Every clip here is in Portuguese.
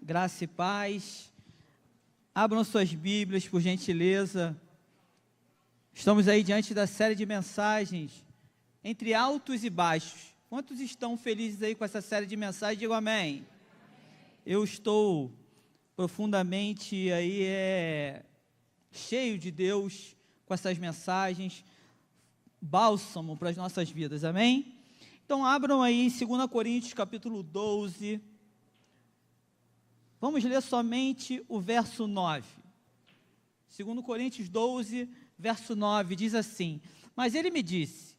Graça e paz. Abram suas Bíblias, por gentileza. Estamos aí diante da série de mensagens entre altos e baixos. Quantos estão felizes aí com essa série de mensagens? Digam amém. Eu estou profundamente aí cheio de Deus com essas mensagens, bálsamo para as nossas vidas, amém? Então abram aí em 2 Coríntios capítulo 12, vamos ler somente o verso 9, 2 Coríntios 12, verso 9, diz assim: mas ele me disse,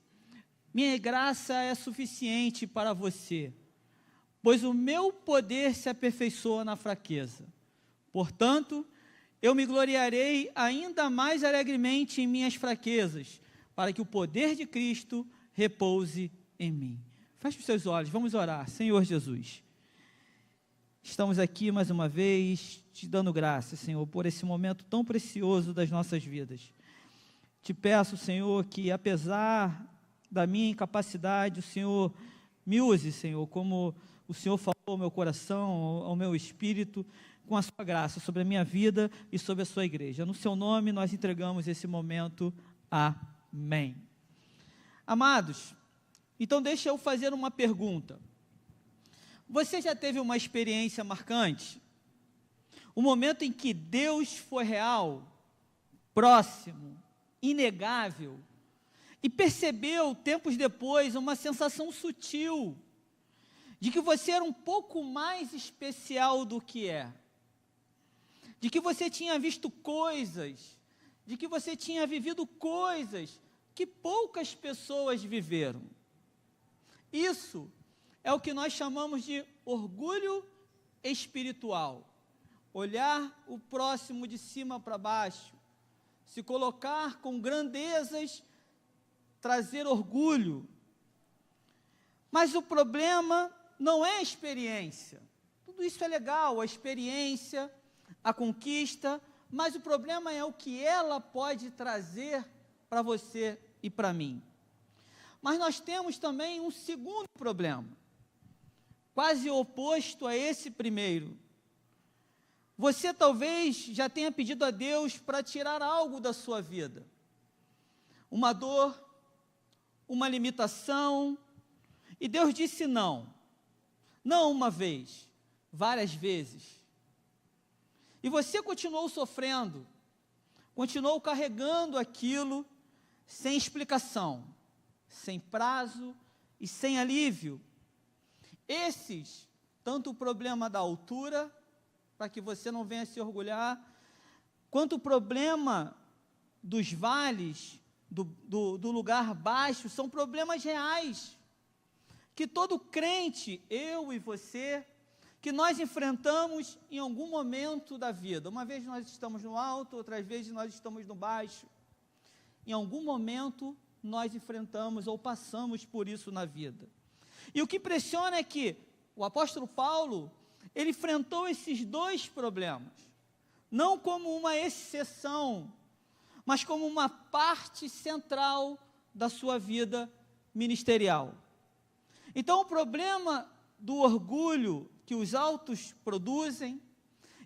minha graça é suficiente para você, pois o meu poder se aperfeiçoa na fraqueza, portanto, eu me gloriarei ainda mais alegremente em minhas fraquezas, para que o poder de Cristo repouse em mim. Feche os seus olhos, vamos orar. Senhor Jesus, estamos aqui mais uma vez, te dando graça, Senhor, por esse momento tão precioso das nossas vidas. Te peço, Senhor, que apesar da minha incapacidade, o Senhor me use, Senhor, como o Senhor falou ao meu coração, ao meu espírito, com a sua graça sobre a minha vida e sobre a sua igreja. No seu nome nós entregamos esse momento. Amém. Amados, então deixa eu fazer uma pergunta. Você já teve uma experiência marcante? Um momento em que Deus foi real, próximo, inegável, e percebeu, tempos depois, uma sensação sutil, de que você era um pouco mais especial do que é, de que você tinha visto coisas, de que você tinha vivido coisas que poucas pessoas viveram. Isso é o que nós chamamos de orgulho espiritual. Olhar o próximo de cima para baixo, se colocar com grandezas, trazer orgulho. Mas o problema não é a experiência. Tudo isso é legal, a experiência, a conquista, mas o problema é o que ela pode trazer para você e para mim. Mas nós temos também um segundo problema, quase oposto a esse primeiro. Você talvez já tenha pedido a Deus para tirar algo da sua vida, uma dor, uma limitação, e Deus disse não, não uma vez, várias vezes. E você continuou sofrendo, continuou carregando aquilo sem explicação, sem prazo e sem alívio. Esses, tanto o problema da altura, para que você não venha se orgulhar, quanto o problema dos vales, do lugar baixo, são problemas reais, que todo crente, eu e você, que nós enfrentamos em algum momento da vida. Uma vez nós estamos no alto, outras vezes nós estamos no baixo. Em algum momento nós enfrentamos ou passamos por isso na vida. E o que impressiona é que o apóstolo Paulo, ele enfrentou esses dois problemas, não como uma exceção, mas como uma parte central da sua vida ministerial. Então o problema do orgulho que os altos produzem,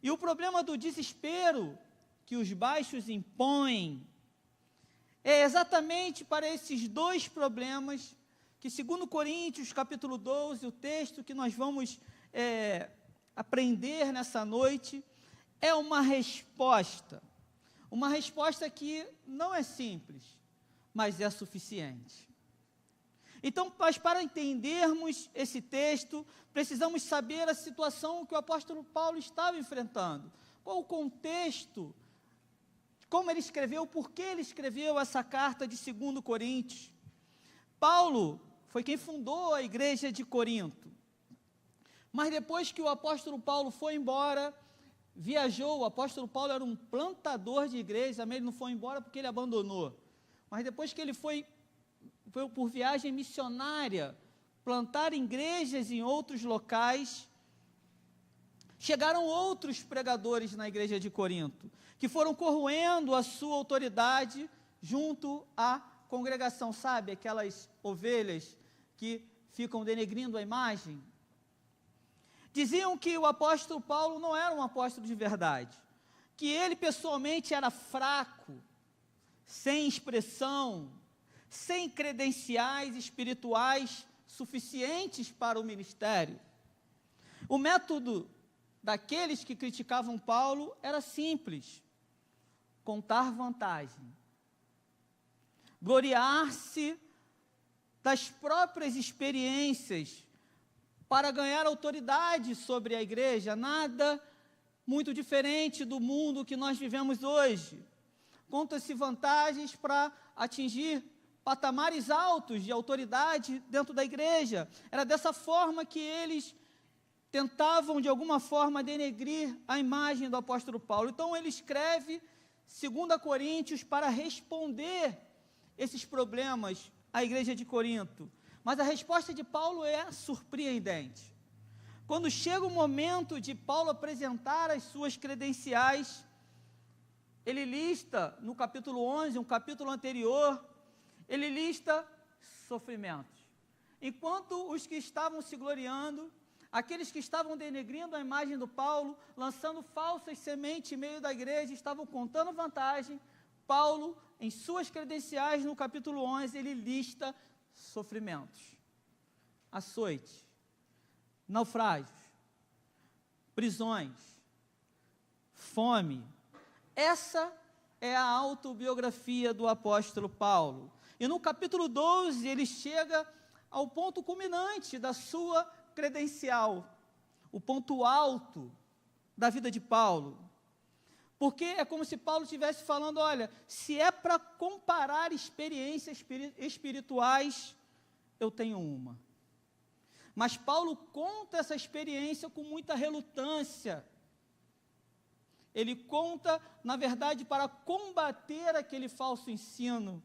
e o problema do desespero que os baixos impõem, é exatamente para esses dois problemas que, segundo Coríntios, capítulo 12, o texto que nós vamos aprender nessa noite, é uma resposta que não é simples, mas é suficiente. Então, mas para entendermos esse texto, precisamos saber a situação que o apóstolo Paulo estava enfrentando, qual o contexto, como ele escreveu, por que ele escreveu essa carta de 2 Coríntios. Paulo foi quem fundou a igreja de Corinto, mas depois que o apóstolo Paulo foi embora, viajou, o apóstolo Paulo era um plantador de igreja, ele não foi embora porque ele abandonou, mas depois que ele foi por viagem missionária, plantar igrejas em outros locais, chegaram outros pregadores na igreja de Corinto, que foram corroendo a sua autoridade junto à congregação, sabe, aquelas ovelhas que ficam denegrindo a imagem. Diziam que o apóstolo Paulo não era um apóstolo de verdade, que ele pessoalmente era fraco, sem expressão, sem credenciais espirituais suficientes para o ministério. O método daqueles que criticavam Paulo era simples: contar vantagem, gloriar-se das próprias experiências para ganhar autoridade sobre a igreja. Nada muito diferente do mundo que nós vivemos hoje. Conta-se vantagens para atingir patamares altos de autoridade dentro da igreja. Era dessa forma que eles tentavam, de alguma forma, denegrir a imagem do apóstolo Paulo. Então, ele escreve 2 Coríntios para responder esses problemas à igreja de Corinto. Mas a resposta de Paulo é surpreendente. Quando chega o momento de Paulo apresentar as suas credenciais, ele lista, no capítulo 11, um capítulo anterior, ele lista sofrimentos. Enquanto os que estavam se gloriando, aqueles que estavam denegrindo a imagem do Paulo, lançando falsas sementes em meio da igreja, estavam contando vantagem, Paulo, em suas credenciais, no capítulo 11, ele lista sofrimentos, açoite, naufrágios, prisões, fome. Essa é a autobiografia do apóstolo Paulo. E no capítulo 12, ele chega ao ponto culminante da sua credencial, o ponto alto da vida de Paulo. Porque é como se Paulo estivesse falando: olha, se é para comparar experiências espirituais, eu tenho uma. Mas Paulo conta essa experiência com muita relutância. Ele conta, na verdade, para combater aquele falso ensino.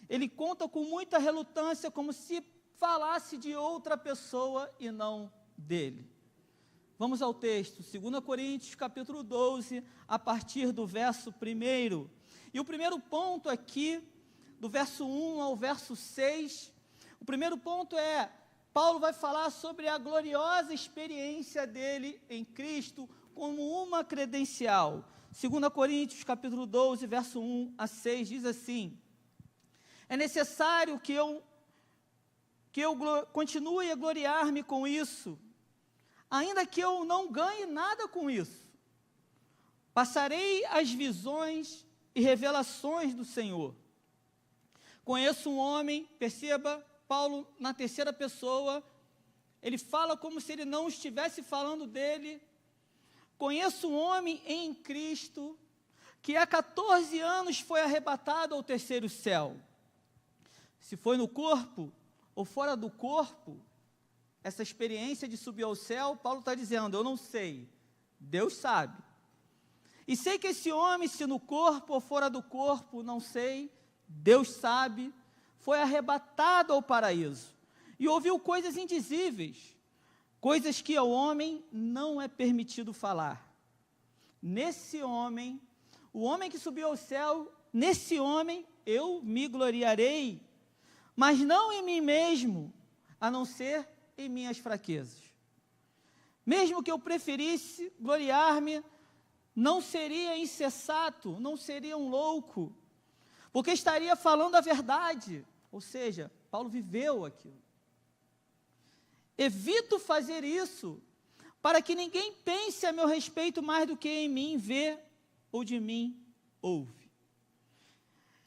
Ele conta com muita relutância, como se falasse de outra pessoa e não dele. Vamos ao texto, 2 Coríntios, capítulo 12, a partir do verso 1. E o primeiro ponto aqui, do verso 1 ao verso 6, o primeiro ponto é: Paulo vai falar sobre a gloriosa experiência dele em Cristo como uma credencial. 2 Coríntios, capítulo 12, verso 1 a 6, diz assim: é necessário que eu continue a gloriar-me com isso, ainda que eu não ganhe nada com isso. Passarei as visões e revelações do Senhor. Conheço um homem, perceba, Paulo, na terceira pessoa, ele fala como se ele não estivesse falando dele. Conheço um homem em Cristo, que há 14 anos foi arrebatado ao terceiro céu. Se foi no corpo ou fora do corpo, essa experiência de subir ao céu, Paulo está dizendo: eu não sei, Deus sabe. E sei que esse homem, se no corpo ou fora do corpo, não sei, Deus sabe, foi arrebatado ao paraíso e ouviu coisas indizíveis, coisas que ao homem não é permitido falar. Nesse homem, o homem que subiu ao céu, nesse homem eu me gloriarei, mas não em mim mesmo, a não ser em minhas fraquezas. Mesmo que eu preferisse gloriar-me, não seria insensato, não seria um louco, porque estaria falando a verdade. Ou seja, Paulo viveu aquilo. Evito fazer isso, para que ninguém pense a meu respeito mais do que em mim vê ou de mim ouve.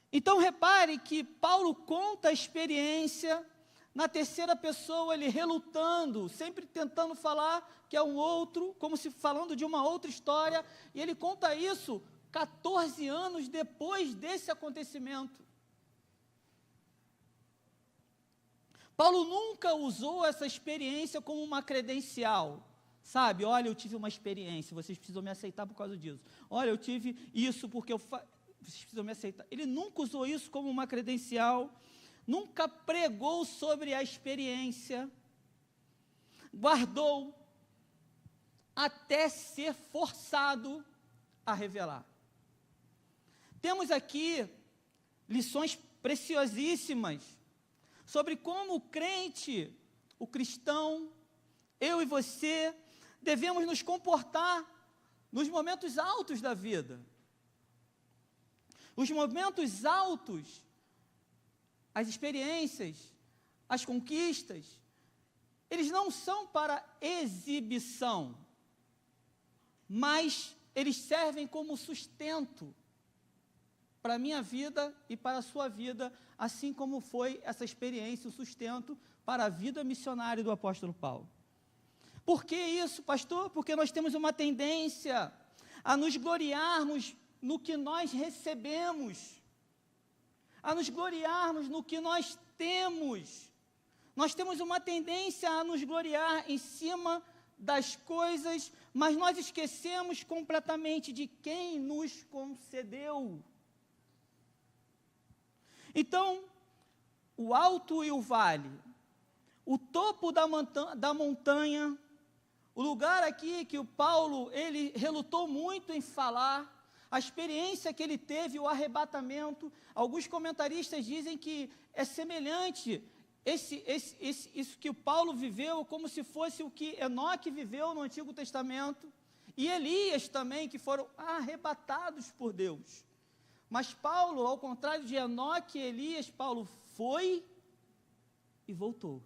Então repare que Paulo conta a experiência na terceira pessoa, ele relutando, sempre tentando falar que é um outro, como se falando de uma outra história, e ele conta isso 14 anos depois desse acontecimento. Paulo nunca usou essa experiência como uma credencial, sabe? Olha, eu tive uma experiência, vocês precisam me aceitar por causa disso. Olha, eu tive isso porque vocês precisam me aceitar. Ele nunca usou isso como uma credencial, nunca pregou sobre a experiência, guardou até ser forçado a revelar. Temos aqui lições preciosíssimas sobre como o crente, o cristão, eu e você, devemos nos comportar nos momentos altos da vida. Os momentos altos, as experiências, as conquistas, eles não são para exibição, mas eles servem como sustento para a minha vida e para a sua vida, assim como foi essa experiência, o sustento para a vida missionária do apóstolo Paulo. Por que isso, pastor? Porque nós temos uma tendência a nos gloriarmos no que nós recebemos, a nos gloriarmos no que nós temos. Nós temos uma tendência a nos gloriar em cima das coisas, mas nós esquecemos completamente de quem nos concedeu. Então, o alto e o vale, o topo da montanha, o lugar aqui que o Paulo, ele relutou muito em falar, a experiência que ele teve, o arrebatamento, alguns comentaristas dizem que é semelhante, isso que o Paulo viveu, como se fosse o que Enoque viveu no Antigo Testamento, e Elias também, que foram arrebatados por Deus. Mas Paulo, ao contrário de Enoque e Elias, Paulo foi e voltou.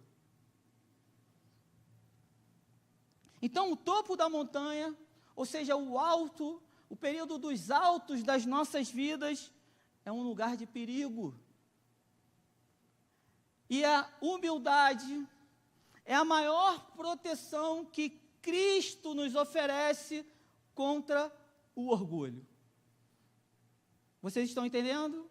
Então, o topo da montanha, ou seja, o alto, o período dos altos das nossas vidas, é um lugar de perigo. E a humildade é a maior proteção que Cristo nos oferece contra o orgulho. Vocês estão entendendo?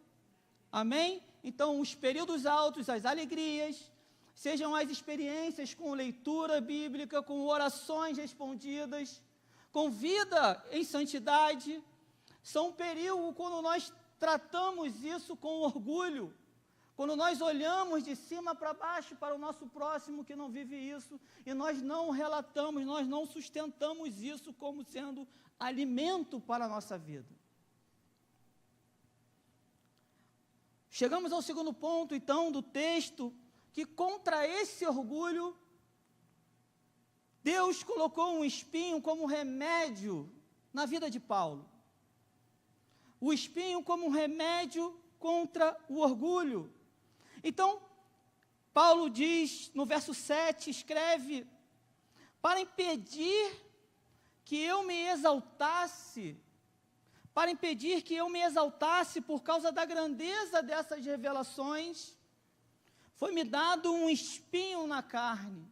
Amém? Então, os períodos altos, as alegrias, sejam as experiências com leitura bíblica, com orações respondidas, com vida em santidade, são um período quando nós tratamos isso com orgulho, quando nós olhamos de cima para baixo para o nosso próximo que não vive isso, e nós não relatamos, nós não sustentamos isso como sendo alimento para a nossa vida. Chegamos ao segundo ponto, então, do texto, que contra esse orgulho, Deus colocou um espinho como remédio na vida de Paulo. O espinho como remédio contra o orgulho. Então, Paulo diz, no verso 7, escreve, para impedir que eu me exaltasse, por causa da grandeza dessas revelações, foi-me dado um espinho na carne,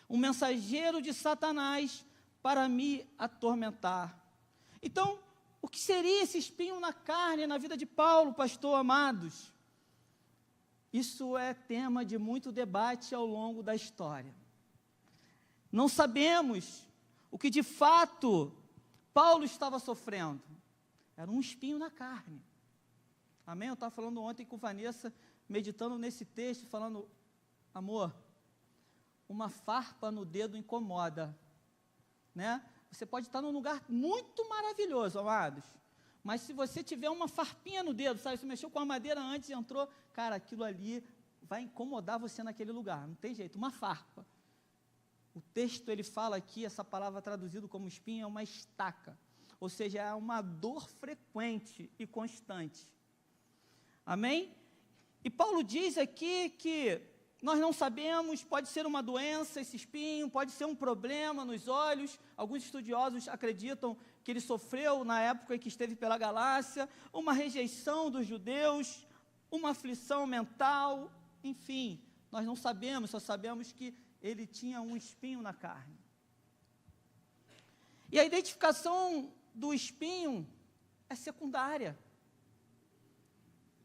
um mensageiro de Satanás para me atormentar. Então, o que seria esse espinho na carne na vida de Paulo, pastor, amados? Isso é tema de muito debate ao longo da história. Não sabemos o que de fato Paulo estava sofrendo. Era um espinho na carne. Amém? Eu estava falando ontem com Vanessa, meditando nesse texto, falando, amor, uma farpa no dedo incomoda, né? Você pode estar num lugar muito maravilhoso, amados, mas se você tiver uma farpinha no dedo, sabe, você mexeu com a madeira antes e entrou, cara, aquilo ali vai incomodar você naquele lugar, não tem jeito, uma farpa. O texto, ele fala aqui, essa palavra traduzida como espinho, é uma estaca, ou seja, é uma dor frequente e constante. Amém? E Paulo diz aqui que nós não sabemos, pode ser uma doença, esse espinho, pode ser um problema nos olhos. Alguns estudiosos acreditam que ele sofreu na época em que esteve pela Galácia, uma rejeição dos judeus, uma aflição mental, enfim, nós não sabemos, só sabemos que ele tinha um espinho na carne. E a identificação do espinho é secundária.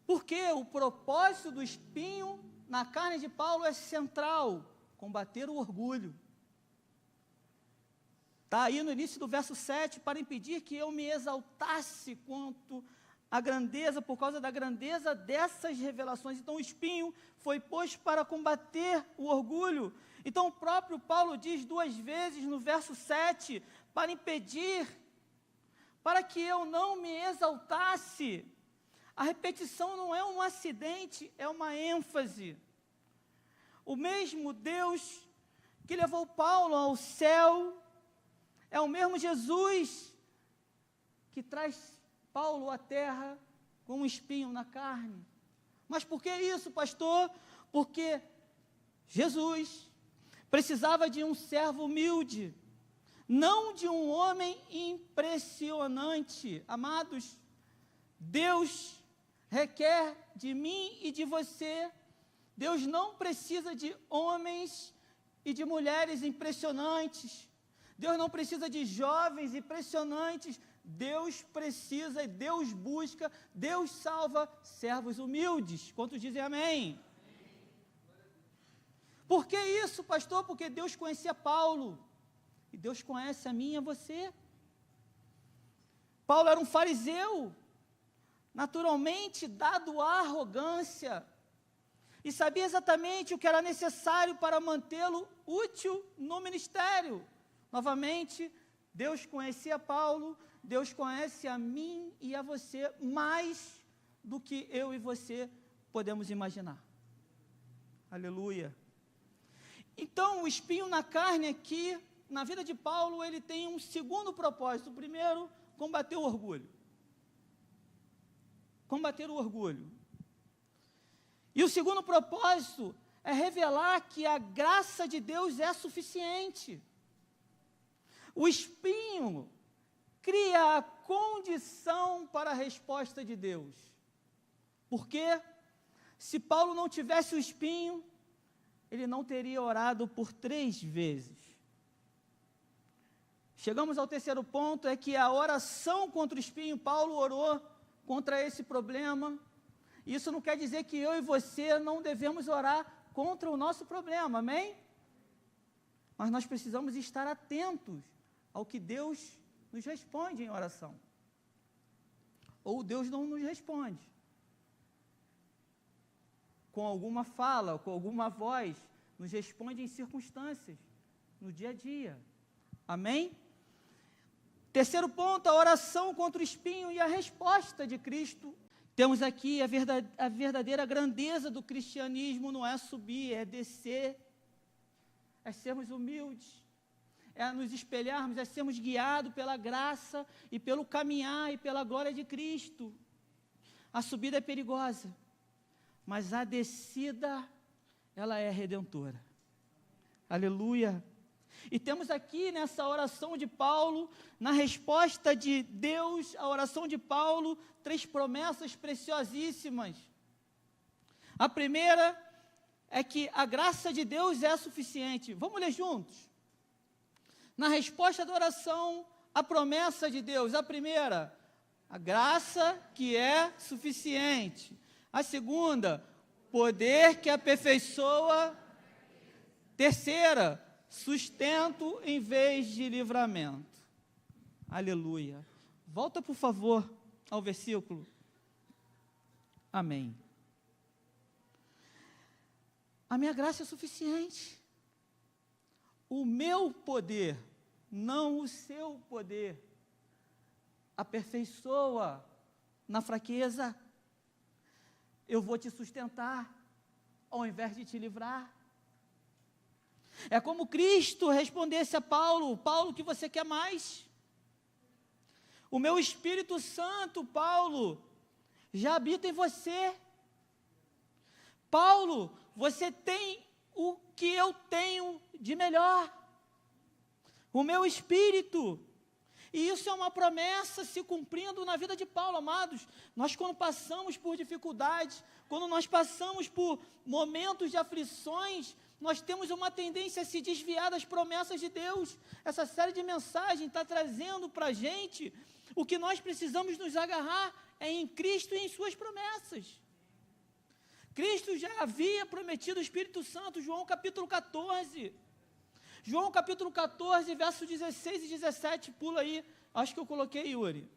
Porque o propósito do espinho na carne de Paulo é central, combater o orgulho. Está aí no início do verso 7, para impedir que eu me exaltasse quanto à grandeza, por causa da grandeza dessas revelações. Então o espinho foi posto para combater o orgulho. Então o próprio Paulo diz 2 vezes no verso 7, para impedir, para que eu não me exaltasse. A repetição não é um acidente, é uma ênfase. O mesmo Deus que levou Paulo ao céu É o mesmo Jesus que traz Paulo à terra com um espinho na carne. Mas por que isso, pastor? Porque Jesus precisava de um servo humilde, não de um homem impressionante. Amados, Deus requer de mim e de você. Deus não precisa de homens e de mulheres impressionantes. Deus não precisa de jovens impressionantes. Deus precisa e Deus busca, Deus salva servos humildes. Quantos dizem amém? Por que isso, pastor? Porque Deus conhecia Paulo. E Deus conhece a mim e a você. Paulo era um fariseu, naturalmente dado à arrogância, e sabia exatamente o que era necessário para mantê-lo útil no ministério. Novamente, Deus conhecia Paulo, Deus conhece a mim e a você mais do que eu e você podemos imaginar. Aleluia. Então, o espinho na carne aqui, na vida de Paulo, ele tem um segundo propósito. O primeiro, combater o orgulho. Combater o orgulho. E o segundo propósito é revelar que a graça de Deus é suficiente. O espinho cria a condição para a resposta de Deus. Porque se Paulo não tivesse o espinho, ele não teria orado por 3 vezes. Chegamos ao terceiro ponto, é que a oração contra o espinho, Paulo orou contra esse problema. Isso não quer dizer que eu e você não devemos orar contra o nosso problema, amém? Mas nós precisamos estar atentos ao que Deus nos responde em oração. Ou Deus não nos responde. Com alguma fala, com alguma voz, nos responde em circunstâncias, no dia a dia. Amém? Terceiro ponto, a oração contra o espinho e a resposta de Cristo. Temos aqui a verdadeira grandeza do cristianismo, não é subir, é descer, é sermos humildes, é nos espelharmos, é sermos guiados pela graça e pelo caminhar e pela glória de Cristo. A subida é perigosa, mas a descida, ela é redentora. Aleluia. E temos aqui nessa oração de Paulo, na resposta de Deus, a oração de Paulo, 3 promessas preciosíssimas. A primeira é que a graça de Deus é suficiente. Vamos ler juntos? Na resposta da oração, a promessa de Deus. A primeira, a graça que é suficiente. A segunda, poder que aperfeiçoa. Terceira, sustento em vez de livramento. Aleluia. Volta, por favor, ao versículo. Amém. A minha graça é suficiente. O meu poder, não o seu poder, aperfeiçoa na fraqueza. Eu vou te sustentar, ao invés de te livrar. É como Cristo respondesse a Paulo: Paulo, o que você quer mais? O meu Espírito Santo, Paulo, já habita em você. Paulo, você tem o que eu tenho de melhor. O meu Espírito. E isso é uma promessa se cumprindo na vida de Paulo, amados. Nós, quando passamos por dificuldades, quando nós passamos por momentos de aflições, nós temos uma tendência a se desviar das promessas de Deus. Essa série de mensagens está trazendo para a gente o que nós precisamos nos agarrar é em Cristo e em suas promessas. Cristo já havia prometido o Espírito Santo, João capítulo 14. João capítulo 14, versos 16 e 17, pula aí, acho que eu coloquei, Yuri.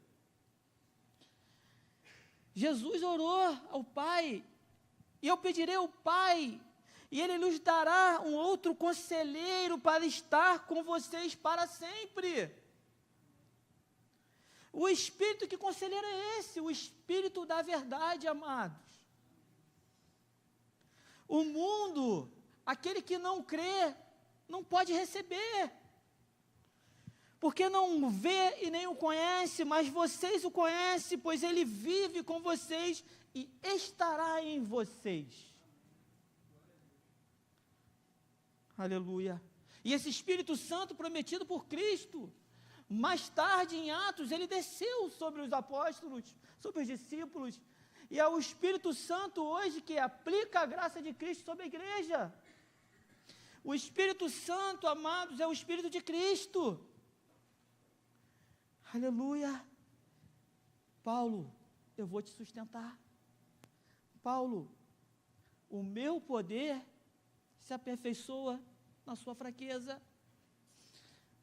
Jesus orou ao Pai, e eu pedirei ao Pai, e Ele nos dará um outro conselheiro para estar com vocês para sempre. O Espírito, que conselheiro é esse? O Espírito da verdade, amados. O mundo, aquele que não crê, não pode receber. porque não o vê e nem o conhece, mas vocês o conhecem, pois ele vive com vocês e estará em vocês. Aleluia. E esse Espírito Santo prometido por Cristo, mais tarde em Atos, ele desceu sobre os apóstolos, sobre os discípulos, e é o Espírito Santo hoje que aplica a graça de Cristo sobre a igreja. O Espírito Santo, amados, é o Espírito de Cristo. Aleluia. Paulo, eu vou te sustentar. Paulo, o meu poder se aperfeiçoa na sua fraqueza.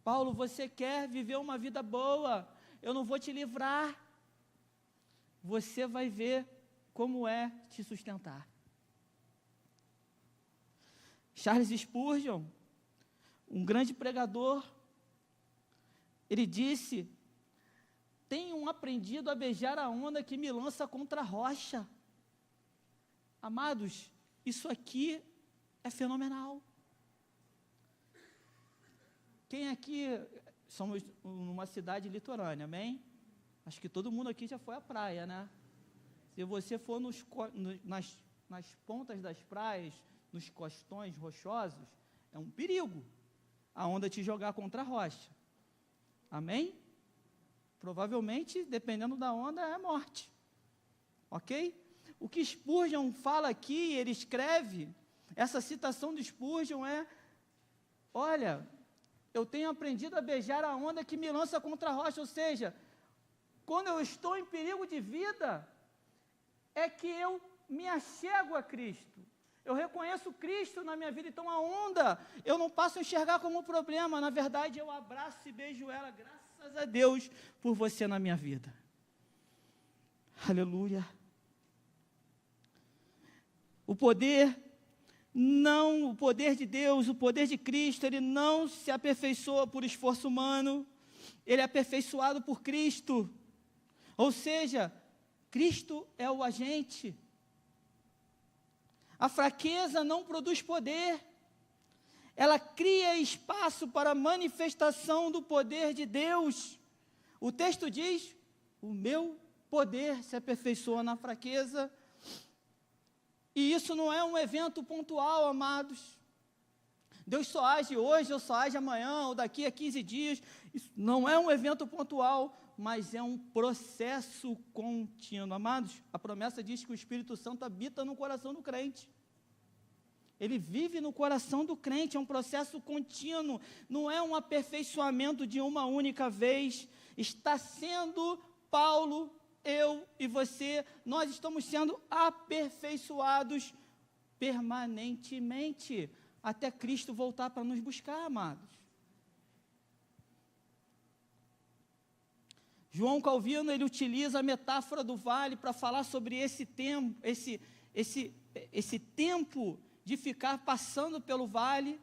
Paulo, você quer viver uma vida boa, eu não vou te livrar. Você vai ver como é te sustentar. Charles Spurgeon, um grande pregador, ele disse: tenho aprendido a beijar a onda que me lança contra a rocha. Amados, isso aqui é fenomenal. Quem aqui, somos numa cidade litorânea, amém? Acho que todo mundo aqui já foi à praia, né? Se você for nas pontas das praias, nos costões rochosos, é um perigo a onda te jogar contra a rocha. Amém? Provavelmente, dependendo da onda, é morte. Ok? O que Spurgeon fala aqui, ele escreve, essa citação de Spurgeon é: olha, eu tenho aprendido a beijar a onda que me lança contra a rocha, ou seja, quando eu estou em perigo de vida, é que eu me achego a Cristo. Eu reconheço Cristo na minha vida, então a onda, eu não passo a enxergar como um problema, na verdade eu abraço e beijo ela, graças a Deus por você na minha vida. Aleluia. O poder de Deus, o poder de Cristo, ele não se aperfeiçoa por esforço humano, ele é aperfeiçoado por Cristo. Ou seja, Cristo é o agente. A fraqueza não produz poder, ela cria espaço para a manifestação do poder de Deus. O texto diz: o meu poder se aperfeiçoa na fraqueza. E isso não é um evento pontual, amados. Deus só age hoje, ou só age amanhã, ou daqui a 15 dias. Isso não é um evento pontual, mas é um processo contínuo. Amados, a promessa diz que o Espírito Santo habita no coração do crente. Ele vive no coração do crente, é um processo contínuo, não é um aperfeiçoamento de uma única vez. Está sendo Paulo, eu e você, nós estamos sendo aperfeiçoados permanentemente, até Cristo voltar para nos buscar, amados. João Calvino, ele utiliza a metáfora do vale para falar sobre esse tempo, esse tempo de ficar passando pelo vale.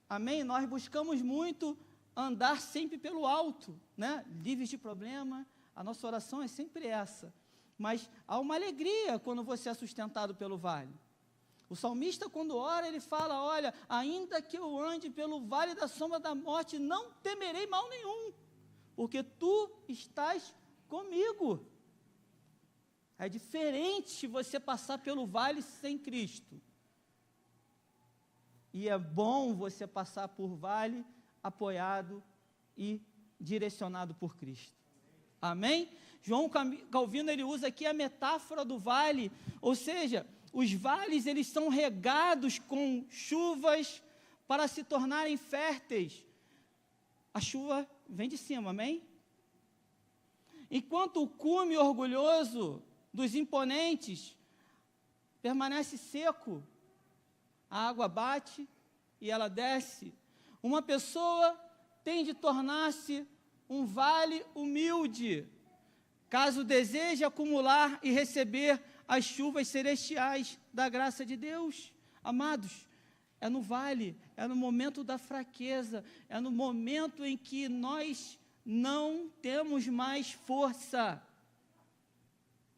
Amém? Nós buscamos muito andar sempre pelo alto, né? Livres de problema. A nossa oração é sempre essa. Mas há uma alegria quando você é sustentado pelo vale. O salmista, quando ora, ele fala: olha, ainda que eu ande pelo vale da sombra da morte, não temerei mal nenhum, porque tu estás comigo. É diferente você passar pelo vale sem Cristo. E é bom você passar por vale apoiado e direcionado por Cristo. Amém? João Calvino, ele usa aqui a metáfora do vale, ou seja, os vales, eles são regados com chuvas para se tornarem férteis. A chuva vem de cima, amém? Enquanto o cume orgulhoso dos imponentes permanece seco, a água bate e ela desce. Uma pessoa tem de tornar-se um vale humilde, caso deseje acumular e receber as chuvas celestiais da graça de Deus. Amados, é no vale, é no momento da fraqueza, é no momento em que nós não temos mais força,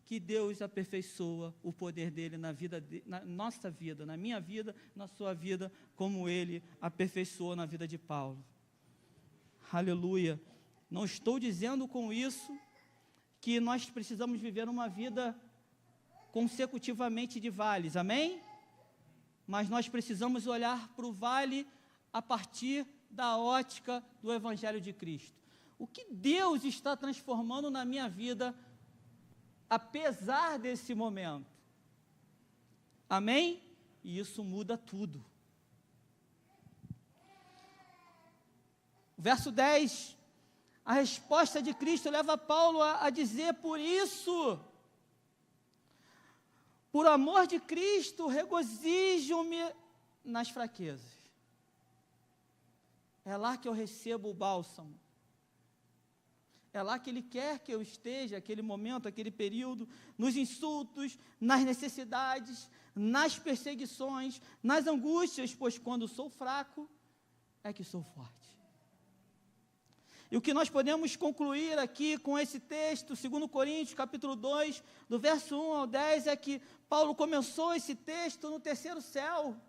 que Deus aperfeiçoa o poder dele na nossa vida, na minha vida, na sua vida, como ele aperfeiçoou na vida de Paulo. Aleluia. Não estou dizendo com isso que nós precisamos viver uma vida consecutivamente de vales, amém? Mas nós precisamos olhar para o vale a partir da ótica do Evangelho de Cristo. O que Deus está transformando na minha vida, apesar desse momento? Amém? E isso muda tudo. Verso 10, a resposta de Cristo leva Paulo a dizer: por isso, por amor de Cristo, regozijo-me nas fraquezas. É lá que eu recebo o bálsamo. É lá que Ele quer que eu esteja, aquele momento, aquele período, nos insultos, nas necessidades, nas perseguições, nas angústias, pois quando sou fraco, é que sou forte. E o que nós podemos concluir aqui com esse texto, 2 Coríntios, capítulo 2, do verso 1 ao 10, é que Paulo começou esse texto no terceiro céu,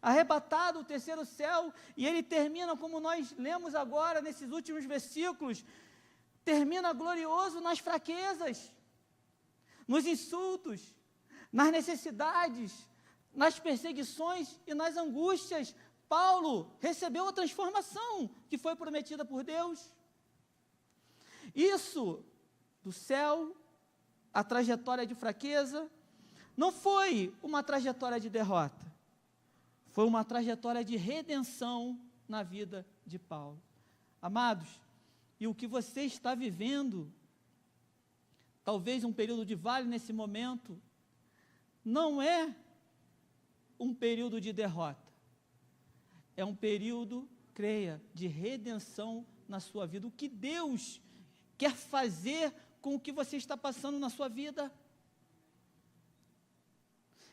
arrebatado o terceiro céu, e ele termina, como nós lemos agora, nesses últimos versículos, termina glorioso nas fraquezas, nos insultos, nas necessidades, nas perseguições e nas angústias. Paulo recebeu a transformação que foi prometida por Deus. Isso, do céu, a trajetória de fraqueza, não foi uma trajetória de derrota, foi uma trajetória de redenção na vida de Paulo. Amados, e o que você está vivendo, talvez um período de vale nesse momento, não é um período de derrota. É um período, creia, de redenção na sua vida. O que Deus quer fazer com o que você está passando na sua vida?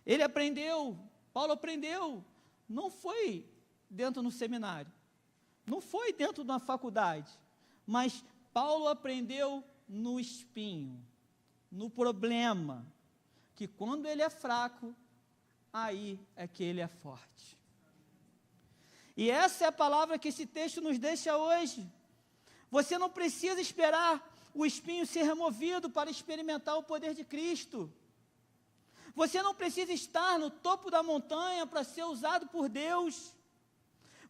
Ele aprendeu, Paulo aprendeu, não foi dentro do seminário, não foi dentro de uma faculdade, mas Paulo aprendeu no espinho, no problema, que quando ele é fraco, aí é que ele é forte. E essa é a palavra que esse texto nos deixa hoje. Você não precisa esperar o espinho ser removido para experimentar o poder de Cristo. Você não precisa estar no topo da montanha para ser usado por Deus.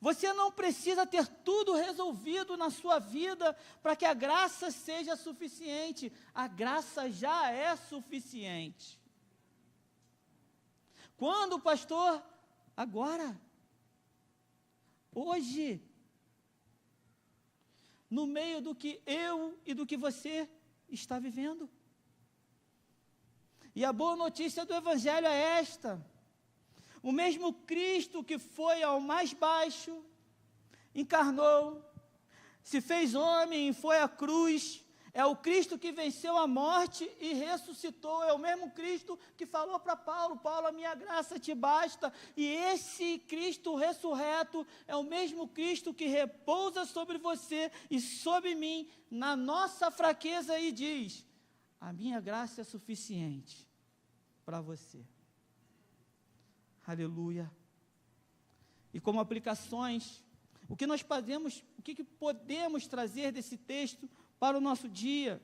Você não precisa ter tudo resolvido na sua vida para que a graça seja suficiente. A graça já é suficiente. Quando, pastor? Agora. Hoje, no meio do que eu e do que você está vivendo. E a boa notícia do Evangelho é esta: o mesmo Cristo que foi ao mais baixo, encarnou, se fez homem e foi à cruz, é o Cristo que venceu a morte e ressuscitou, é o mesmo Cristo que falou para Paulo: Paulo, a minha graça te basta. E esse Cristo ressurreto é o mesmo Cristo que repousa sobre você e sobre mim, na nossa fraqueza, e diz: a minha graça é suficiente para você. Aleluia. E como aplicações, o que que podemos trazer desse texto para o nosso dia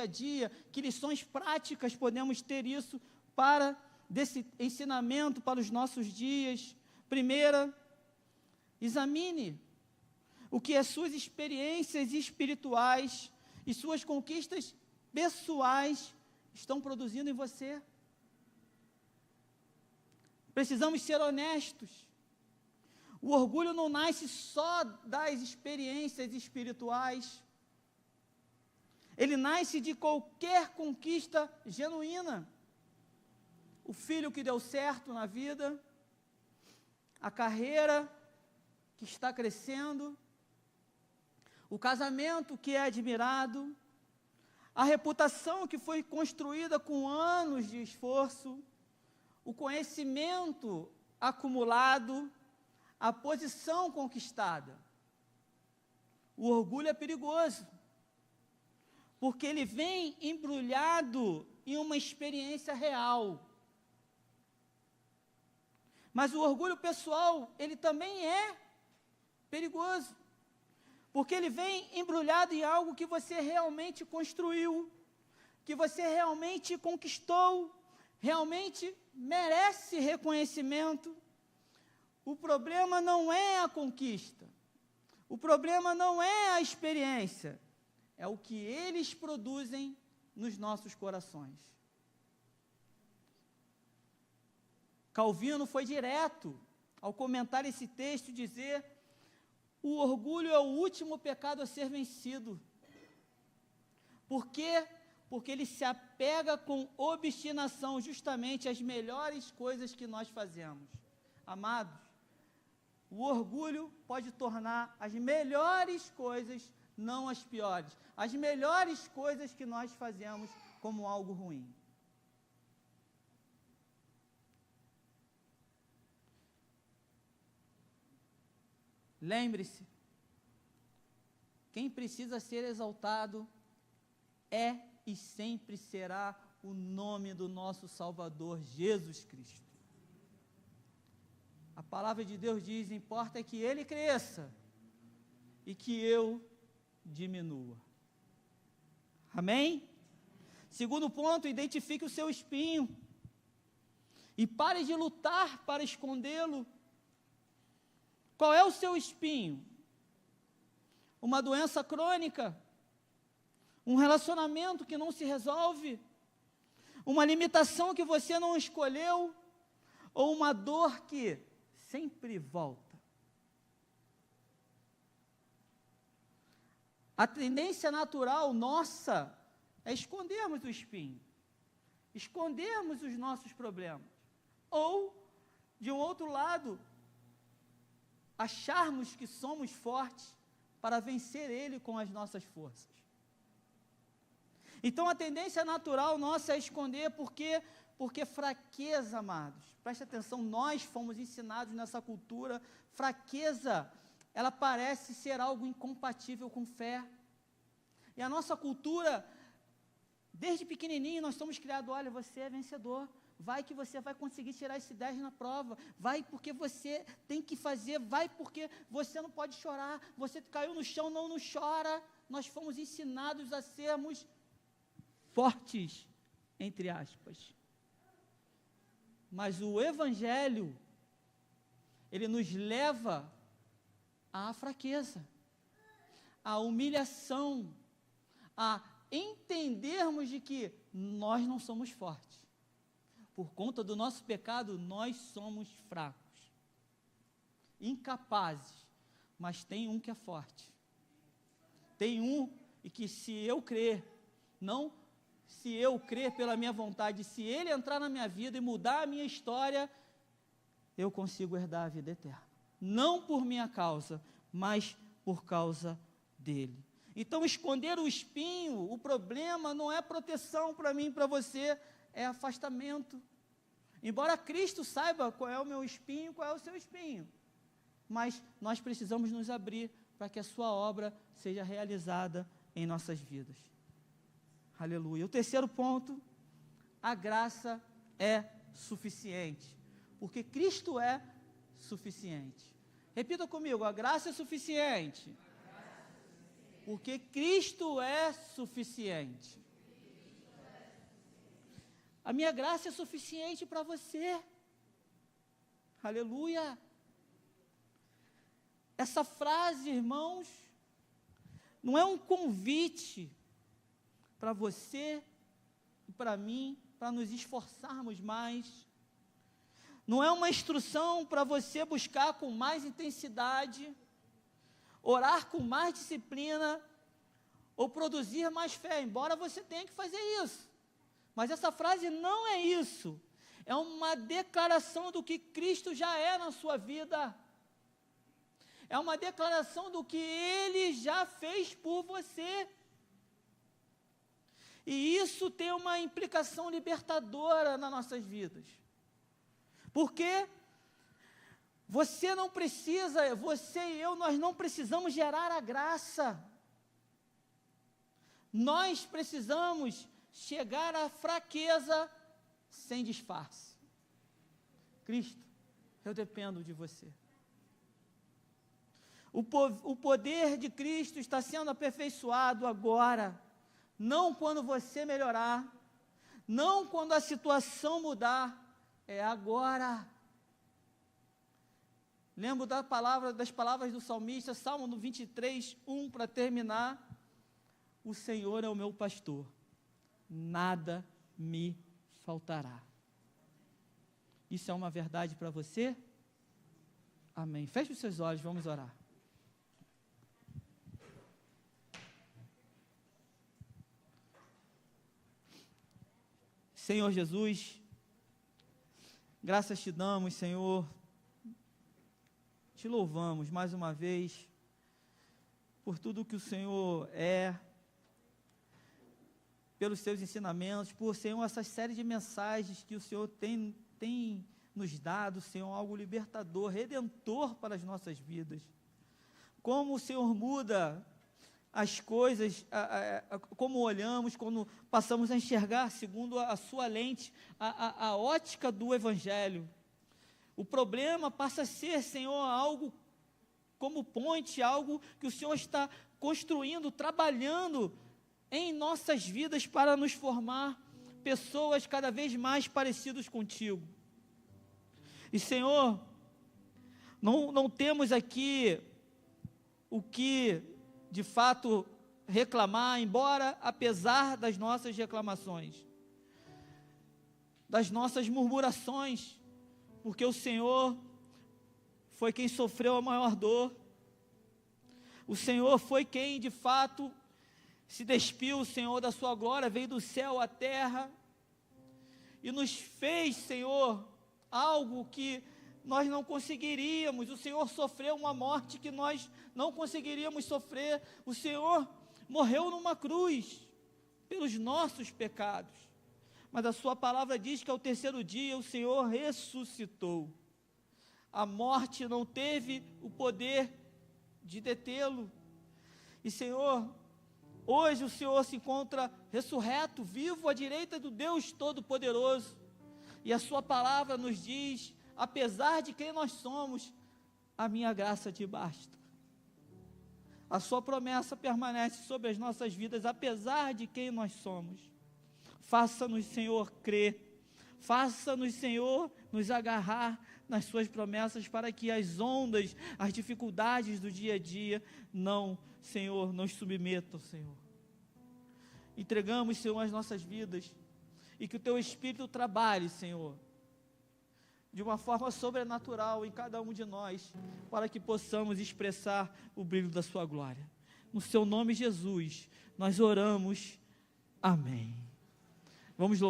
a dia, que lições práticas podemos ter isso desse ensinamento para os nossos dias? Primeira, examine o que as suas experiências espirituais e suas conquistas pessoais estão produzindo em você. Precisamos ser honestos. O orgulho não nasce só das experiências espirituais. Ele nasce de qualquer conquista genuína. O filho que deu certo na vida, a carreira que está crescendo, o casamento que é admirado, a reputação que foi construída com anos de esforço, o conhecimento acumulado, a posição conquistada. O orgulho é perigoso, porque ele vem embrulhado em uma experiência real. Mas o orgulho pessoal, ele também é Perigoso. Porque ele vem embrulhado em algo que você realmente construiu, que você realmente conquistou, realmente merece reconhecimento. O problema não é a conquista, o problema não é a experiência, é o que eles produzem nos nossos corações. Calvino foi direto ao comentar esse texto e dizer: o orgulho é o último pecado a ser vencido. Por quê? Porque ele se apega com obstinação justamente às melhores coisas que nós fazemos. Amados, o orgulho pode tornar as melhores coisas, não as piores, as melhores coisas que nós fazemos como algo ruim. Lembre-se, quem precisa ser exaltado é e sempre será o nome do nosso Salvador, Jesus Cristo. A palavra de Deus diz: importa que Ele cresça e que eu diminua. Amém? Segundo ponto, identifique o seu espinho e pare de lutar para escondê-lo. Qual é o seu espinho? Uma doença crônica? Um relacionamento que não se resolve? Uma limitação que você não escolheu? Ou uma dor que sempre volta? A tendência natural nossa é escondermos o espinho, escondermos os nossos problemas. Ou, de um outro lado, acharmos que somos fortes para vencer ele com as nossas forças. Então a tendência natural nossa é esconder, porque fraqueza, amados, preste atenção, nós fomos ensinados nessa cultura, fraqueza, ela parece ser algo incompatível com fé. E a nossa cultura, desde pequenininho, nós somos criados: olha, você é vencedor, vai que você vai conseguir tirar esse 10 na prova, vai porque você tem que fazer, vai porque você não pode chorar, você caiu no chão, não chora. Nós fomos ensinados a sermos fortes, entre aspas. Mas o Evangelho, ele nos leva à fraqueza, à humilhação, a entendermos de que nós não somos fortes. Por conta do nosso pecado, nós somos fracos, incapazes, mas tem um que é forte. Tem um e que, se eu crer, não se eu crer pela minha vontade, se ele entrar na minha vida e mudar a minha história, eu consigo herdar a vida eterna. Não por minha causa, mas por causa dele. Então, esconder o espinho, o problema, não é proteção para mim e para você, é afastamento. Embora Cristo saiba qual é o meu espinho, qual é o seu espinho, mas nós precisamos nos abrir para que a sua obra seja realizada em nossas vidas. Aleluia. O terceiro ponto: a graça é suficiente, porque Cristo é suficiente. Repita comigo: a graça é suficiente, porque Cristo é suficiente. A minha graça é suficiente para você. Aleluia. Essa frase, irmãos, não é um convite para você e para mim, para nos esforçarmos mais. Não é uma instrução para você buscar com mais intensidade, orar com mais disciplina, ou produzir mais fé, embora você tenha que fazer isso. Mas essa frase não é isso. É uma declaração do que Cristo já é na sua vida. É uma declaração do que Ele já fez por você. E isso tem uma implicação libertadora nas nossas vidas. Porque você não precisa, você e eu, nós não precisamos gerar a graça. Nós precisamos chegar à fraqueza sem disfarce. Cristo, eu dependo de você. O poder de Cristo está sendo aperfeiçoado agora, não quando você melhorar, não quando a situação mudar, é agora. Lembro das palavras do salmista, Salmo 23, 1, para terminar. O Senhor é o meu pastor, nada me faltará. Isso é uma verdade para você? Amém. Feche os seus olhos, vamos orar. Senhor Jesus, graças te damos, Senhor, te louvamos mais uma vez, por tudo que o Senhor é, pelos seus ensinamentos, por, Senhor, essa série de mensagens que o Senhor tem nos dado, Senhor, algo libertador, redentor para as nossas vidas. Como o Senhor muda as coisas, como olhamos, quando passamos a enxergar segundo a sua lente, a ótica do Evangelho. O problema passa a ser, Senhor, algo como ponte, algo que o Senhor está construindo, trabalhando em nossas vidas para nos formar pessoas cada vez mais parecidas contigo. E, Senhor, não temos aqui o que, de fato, reclamar, embora, apesar das nossas reclamações, das nossas murmurações, porque o Senhor foi quem sofreu a maior dor, o Senhor foi quem, de fato, se despiu, Senhor, da sua glória, veio do céu à terra, e nos fez, Senhor, algo que nós não conseguiríamos. O Senhor sofreu uma morte que nós não conseguiríamos sofrer. O Senhor morreu numa cruz pelos nossos pecados, mas a sua palavra diz que ao terceiro dia o Senhor ressuscitou. A morte não teve o poder de detê-lo. E, Senhor, hoje o Senhor se encontra ressurreto, vivo à direita do Deus Todo-Poderoso, e a sua palavra nos diz: apesar de quem nós somos, a minha graça te basta. A sua promessa permanece sobre as nossas vidas, apesar de quem nós somos. Faça-nos, Senhor, crer, faça-nos, Senhor, nos agarrar nas suas promessas, para que as ondas, as dificuldades do dia a dia, Senhor, nos submetam, Senhor. Entregamos, Senhor, as nossas vidas, e que o teu Espírito trabalhe, Senhor, de uma forma sobrenatural em cada um de nós, para que possamos expressar o brilho da sua glória. No seu nome, Jesus, nós oramos. Amém. Vamos louvar.